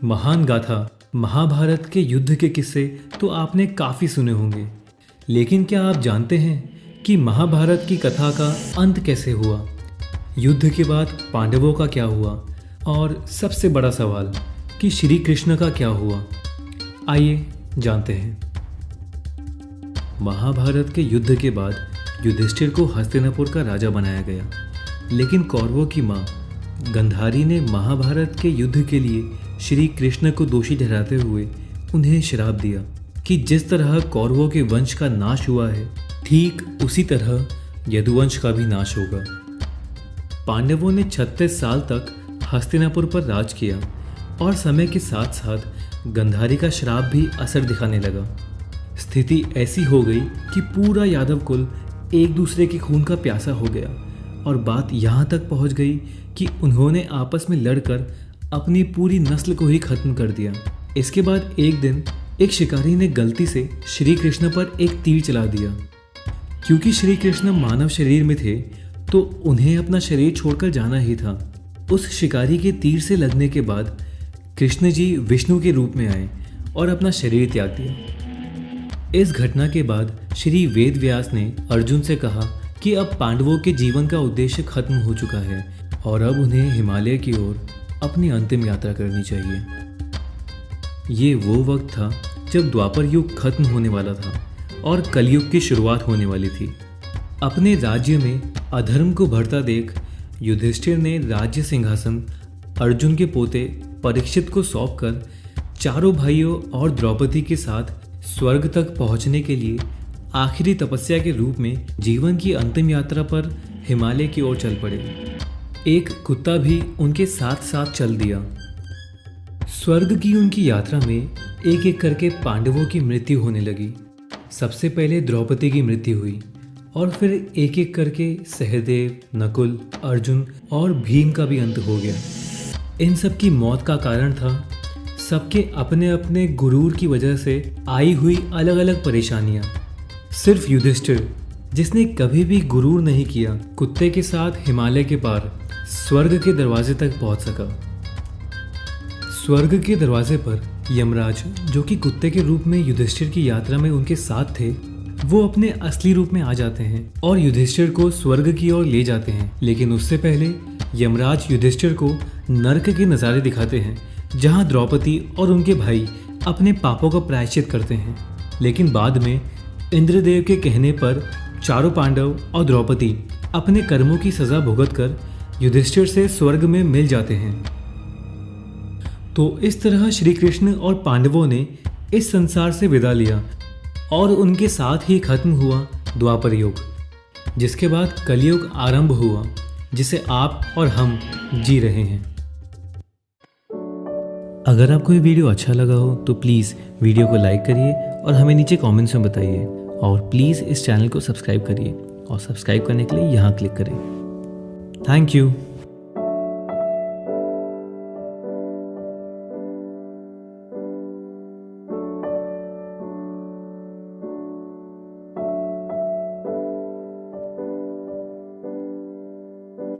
महान गाथा महाभारत के युद्ध के किस्से तो आपने काफ़ी सुने होंगे, लेकिन क्या आप जानते हैं कि महाभारत की कथा का अंत कैसे हुआ? युद्ध के बाद पांडवों का क्या हुआ? और सबसे बड़ा सवाल कि श्री कृष्ण का क्या हुआ? आइए जानते हैं। महाभारत के युद्ध के बाद युधिष्ठिर को हस्तिनापुर का राजा बनाया गया, लेकिन कौरवों की माँ गंधारी ने महाभारत के युद्ध के लिए श्री कृष्ण को दोषी ठहराते हुए उन्हें श्राप दिया कि जिस तरह कौरवों के वंश का नाश हुआ है, ठीक उसी तरह यदुवंश का भी नाश होगा। पांडवों ने 36 साल तक हस्तिनापुर पर राज किया और समय के साथ साथ गंधारी का श्राप भी असर दिखाने लगा। स्थिति ऐसी हो गई कि पूरा यादव कुल एक दूसरे के खून का प्यासा हो गया और बात यहाँ तक पहुँच गई कि उन्होंने आपस में लड़कर अपनी पूरी नस्ल को ही खत्म कर दिया। इसके बाद एक दिन एक शिकारी ने गलती से श्री कृष्ण पर एक तीर चला दिया। क्योंकि श्री कृष्ण मानव शरीर में थे तो उन्हें अपना शरीर छोड़कर जाना ही था। उस शिकारी के तीर से लगने के बाद कृष्ण जी विष्णु के रूप में आए और अपना शरीर त्याग दिया। इस घटना के बाद श्री वेद व्यास ने अर्जुन से कहा कि अब पांडवों के जीवन का उद्देश्य खत्म हो चुका है और अब उन्हें हिमालय की ओर अपनी अंतिम यात्रा करनी चाहिए। ये वो वक्त था जब द्वापर युग खत्म होने वाला था और कलयुग की शुरुआत होने वाली थी। अपने राज्य में अधर्म को बढ़ता देख युधिष्ठिर ने राज्य सिंहासन अर्जुन के पोते परीक्षित को सौंपकर चारों भाइयों और द्रौपदी के साथ स्वर्ग तक पहुंचने के लिए आखिरी तपस्या के रूप में जीवन की अंतिम यात्रा पर हिमालय की ओर चल पड़े। एक कुत्ता भी उनके साथ साथ चल दिया। स्वर्ग की उनकी यात्रा में एक एक करके पांडवों की मृत्यु होने लगी। सबसे पहले द्रौपदी की मृत्यु हुई और फिर एक एक करके सहदेव, नकुल, अर्जुन और भीम का भी अंत हो गया। इन सब की मौत का कारण था सबके अपने अपने गुरूर की वजह से आई हुई अलग अलग परेशानियां। सिर्फ युधिष्ठिर, जिसने कभी भी गुरूर नहीं किया, कुत्ते के साथ हिमालय के पार स्वर्ग के दरवाजे तक पहुंच सका। स्वर्ग के दरवाजे पर यमराज, जो कि कुत्ते के रूप में युधिष्ठिर की यात्रा में उनके साथ थे, वो अपने असली रूप में आ जाते हैं और युधिष्ठिर को स्वर्ग की ओर ले जाते हैं। लेकिन उससे पहले यमराज युधिष्ठिर को नरक के नज़ारे दिखाते हैं, जहां द्रौपदी और उनके भाई अपने पापों का प्रायश्चित करते हैं। लेकिन बाद में इंद्रदेव के कहने पर चारों पांडव और द्रौपदी अपने कर्मों की सजा भुगत कर युधिष्ठिर से स्वर्ग में मिल जाते हैं। तो इस तरह श्री कृष्ण और पांडवों ने इस संसार से विदा लिया और उनके साथ ही खत्म हुआ द्वापर युग, जिसके बाद कलयुग आरंभ हुआ, जिसे आप और हम जी रहे हैं। अगर आपको ये वीडियो अच्छा लगा हो तो प्लीज़ वीडियो को लाइक करिए और हमें नीचे कमेंट्स में बताइए, और प्लीज़ इस चैनल को सब्सक्राइब करिए और सब्सक्राइब करने के लिए यहाँ क्लिक करें। Thank you.